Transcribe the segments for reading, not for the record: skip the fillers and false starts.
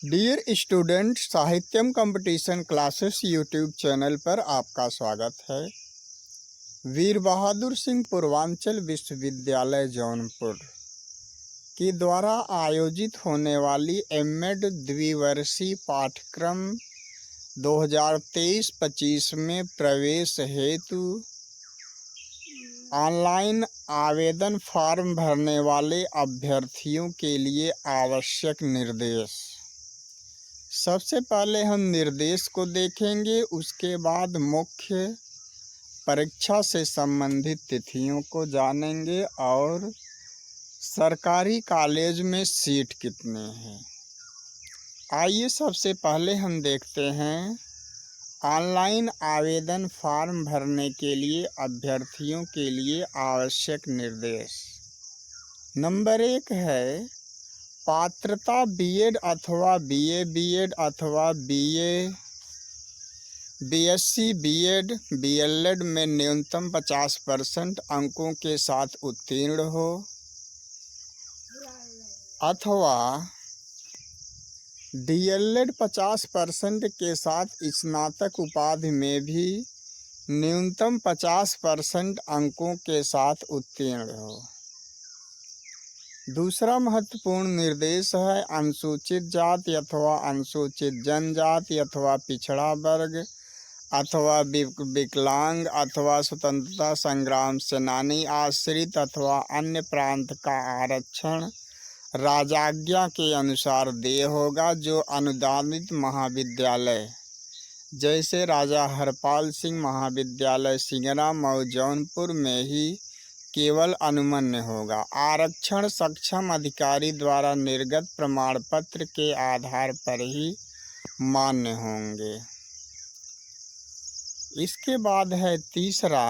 Dear student, Sahityam competition classes YouTube channel पर आपका स्वागत है। वीर बहादुर सिंह पूर्वांचल विश्वविद्यालय जौनपुर के द्वारा आयोजित होने वाली एमएड द्विवर्षीय पाठ्यक्रम 2023-25 में प्रवेश हेतु ऑनलाइन आवेदन फॉर्म भरने वाले अभ्यर्थियों के लिए आवश्यक निर्देश। सबसे पहले हम निर्देश को देखेंगे, उसके बाद मुख्य परीक्षा से संबंधित तिथियों को जानेंगे और सरकारी कॉलेज में सीट कितने हैं। आइए सबसे पहले हम देखते हैं ऑनलाइन आवेदन फॉर्म भरने के लिए अभ्यर्थियों के लिए आवश्यक निर्देश। नंबर 1 है पात्रता बीएड अथवा बीए बीएड अथवा बीए बीएससी बीएड बीएलएड में न्यूनतम 50% अंकों के साथ उत्तीर्ण हो अथवा डीएलएड 50% के साथ स्नातक उपाधि में भी न्यूनतम 50% अंकों के साथ उत्तीर्ण हो। दूसरा महत्वपूर्ण निर्देश है अनुसूचित जाति अथवा अनुसूचित जनजाति अथवा पिछड़ा वर्ग अथवा विकलांग अथवा स्वतंत्रता संग्राम सेनानी आश्रित अथवा अन्य प्रांत का आरक्षण राजाज्ञा के अनुसार देय होगा, जो अनुदानित महाविद्यालय जैसे राजा हरपाल सिंह महाविद्यालय सिंगरा मऊ जौनपुर में ही केवल अनुमन्य होगा। आरक्षण सक्षम अधिकारी द्वारा निर्गत प्रमाण पत्र के आधार पर ही मान्य होंगे। इसके बाद है तीसरा,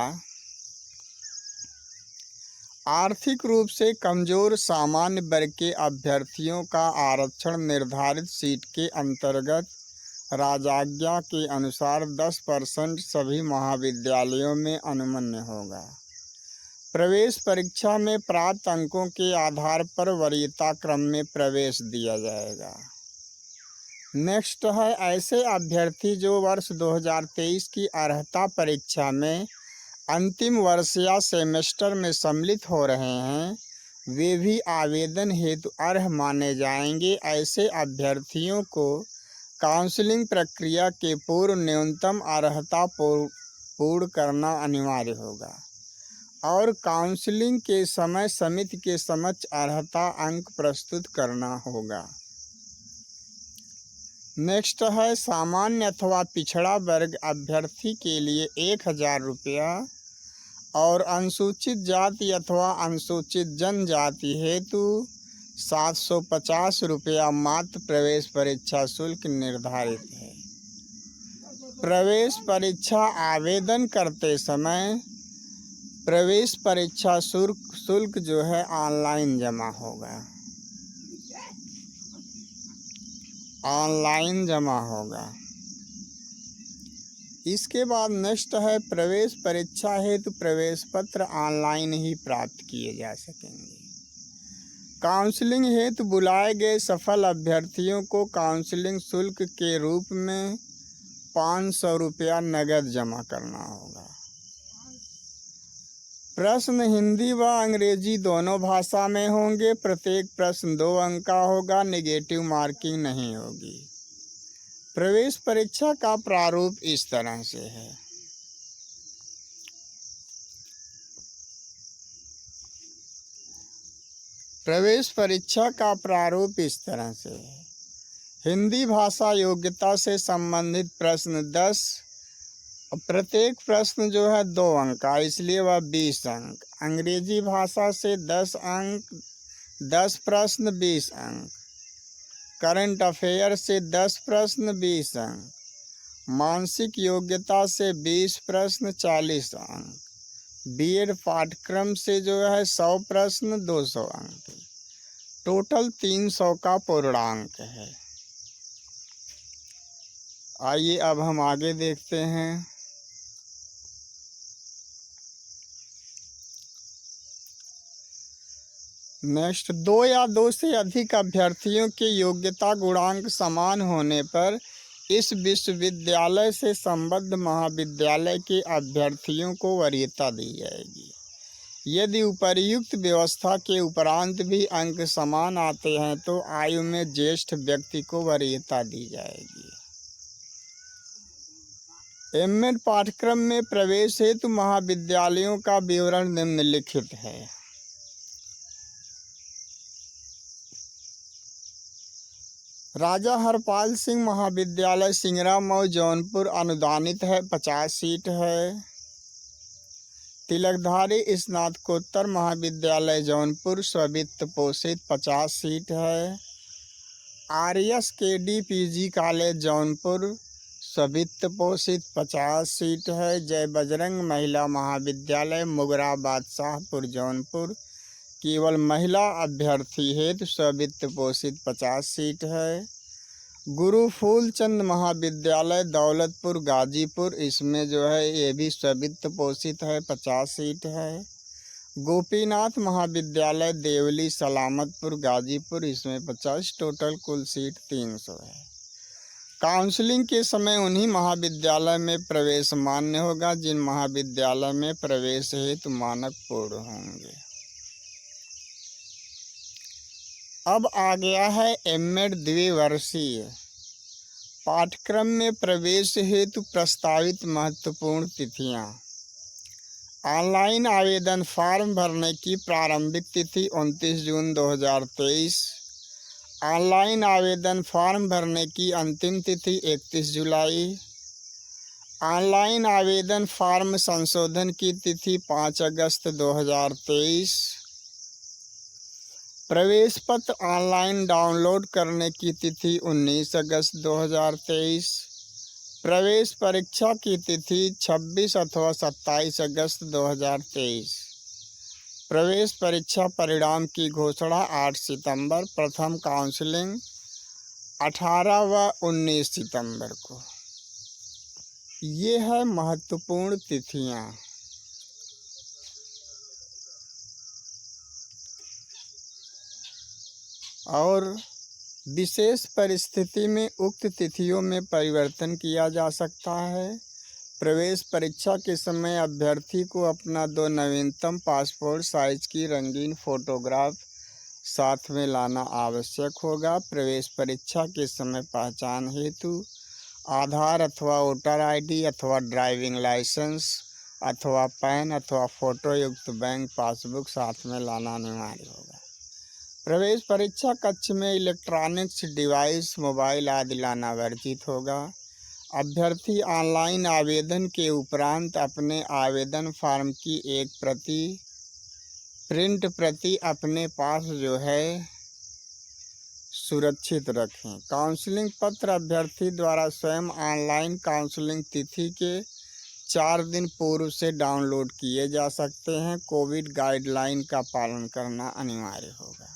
आर्थिक रूप से कमजोर सामान्य वर्ग के अभ्यर्थियों का आरक्षण निर्धारित सीट के अंतर्गत राजाज्ञा के अनुसार 10% सभी महाविद्यालयों में अनुमन्य होगा। प्रवेश परीक्षा में प्राप्त अंकों के आधार पर वरीयता क्रम में प्रवेश दिया जाएगा। नेक्स्ट है ऐसे अभ्यर्थी जो वर्ष 2023 की अर्हता परीक्षा में अंतिम वर्ष या सेमेस्टर में सम्मिलित हो रहे हैं, वे भी आवेदन हेतु अर्ह माने जाएंगे। ऐसे अभ्यर्थियों को काउंसलिंग प्रक्रिया के पूर्व न्यूनतम अर्हता पूर्ण करना अनिवार्य होगा और काउंसलिंग के समय समिति के समक्ष अर्हता अंक प्रस्तुत करना होगा। नेक्स्ट है सामान्य अथवा पिछड़ा वर्ग अभ्यर्थी के लिए 1000 रुपया और अनुसूचित जाति अथवा अनुसूचित जनजाति हेतु 750 रुपया मात्र प्रवेश परीक्षा शुल्क निर्धारित है। प्रवेश परीक्षा आवेदन करते समय प्रवेश परीक्षा शुल्क जो है ऑनलाइन जमा होगा, ऑनलाइन जमा होगा। इसके बाद नेक्स्ट है प्रवेश परीक्षा हेतु प्रवेश पत्र ऑनलाइन ही प्राप्त किए जा सकेंगे। काउंसलिंग हेतु बुलाए गए सफल अभ्यर्थियों को काउंसलिंग शुल्क के रूप में 500 रुपया नगद जमा करना होगा। प्रश्न हिंदी व अंग्रेजी दोनों भाषा में होंगे। प्रत्येक प्रश्न 2 अंक का होगा, नेगेटिव मार्किंग नहीं होगी। प्रवेश परीक्षा का प्रारूप इस तरह से है। प्रवेश परीक्षा का प्रारूप इस तरह से है। हिंदी भाषा योग्यता से संबंधित प्रश्न 10, प्रत्येक प्रश्न जो है 2 अंक का, इसलिए वह 20 अंक। अंग्रेजी भाषा से 10 अंक, 10 प्रश्न 20 अंक। करंट अफेयर से 10 प्रश्न 20 अंक। मानसिक योग्यता से 20 प्रश्न 40 अंक। बीएड पाठ्यक्रम से जो है 100 प्रश्न 200 अंक। टोटल 300 का पूर्णांक है। आइए अब हम आगे देखते हैं। नेक्स्ट, 2 या 2 से अधिक अभ्यर्थियों के योग्यता गुणांक समान होने पर इस विश्वविद्यालय से संबद्ध महाविद्यालय के अभ्यर्थियों को वरीयता दी जाएगी। यदि उपर्युक्त व्यवस्था के उपरांत भी अंक समान आते हैं तो आयु में ज्येष्ठ व्यक्ति को वरीयता दी जाएगी। एमएड पाठ्यक्रम में प्रवेश हेतु महाविद्यालयों का विवरण निम्नलिखित है। राजा हरपाल सिंह महाविद्यालय सिंगरा मऊ जौनपुर अनुदानित है, 50 सीट है। तिलकधारी स्नातकोत्तर महाविद्यालय जौनपुर स्वित्त पोषित, 50 सीट है। RSKD PG कॉलेज जौनपुर स्वित्त पोषित, 50 सीट है। जय बजरंग महिला महाविद्यालय मुगरा बादशाहपुर जौनपुर केवल महिला अभ्यर्थी हेतु स्वित्त पोषित, 50 सीट है। गुरु फूलचंद महाविद्यालय दौलतपुर गाजीपुर, इसमें जो है ये भी स्वित्त पोषित है, 50 सीट है। गोपीनाथ महाविद्यालय देवली सलामतपुर गाजीपुर, इसमें 50, टोटल कुल सीट 300 है। काउंसलिंग के समय उन्हीं महाविद्यालय में प्रवेश मान्य होगा जिन महाविद्यालय में प्रवेश हेतु मानक पूर्ण होंगे। अब आ गया है एमएड द्विवर्षीय पाठ्यक्रम में प्रवेश हेतु प्रस्तावित महत्वपूर्ण तिथियां। ऑनलाइन आवेदन फॉर्म भरने की प्रारंभिक तिथि 29 जून 2023। ऑनलाइन आवेदन फॉर्म भरने की अंतिम तिथि 31 जुलाई। ऑनलाइन आवेदन फॉर्म संशोधन की तिथि 5 अगस्त 2023। प्रवेश पत्र ऑनलाइन डाउनलोड करने की तिथि 19 अगस्त 2023। प्रवेश परीक्षा की तिथि 26 अथवा 27 अगस्त 2023। प्रवेश परीक्षा परिणाम की घोषणा 8 सितंबर। प्रथम काउंसलिंग 18 व 19 सितंबर को। ये है महत्वपूर्ण तिथियां। और विशेष परिस्थिति में उक्त तिथियों में परिवर्तन किया जा सकता है। प्रवेश परीक्षा के समय अभ्यर्थी को अपना 2 नवीनतम पासपोर्ट साइज की रंगीन फोटोग्राफ साथ में लाना आवश्यक होगा। प्रवेश परीक्षा के समय पहचान हेतु आधार अथवा वोटर ID अथवा ड्राइविंग लाइसेंस अथवा पैन अथवा फोटो युक्त बैंक पासबुक साथ में लाना अनिवार्य होगा। प्रवेश परीक्षा कक्ष में इलेक्ट्रॉनिक्स डिवाइस मोबाइल आदि लाना वर्जित होगा। अभ्यर्थी ऑनलाइन आवेदन के उपरांत अपने आवेदन फॉर्म की एक प्रिंट प्रति अपने पास जो है सुरक्षित रखें। काउंसलिंग पत्र अभ्यर्थी द्वारा स्वयं ऑनलाइन काउंसलिंग तिथि के 4 दिन पूर्व से डाउनलोड किए जा सकते हैं। कोविड गाइडलाइन का पालन करना अनिवार्य होगा।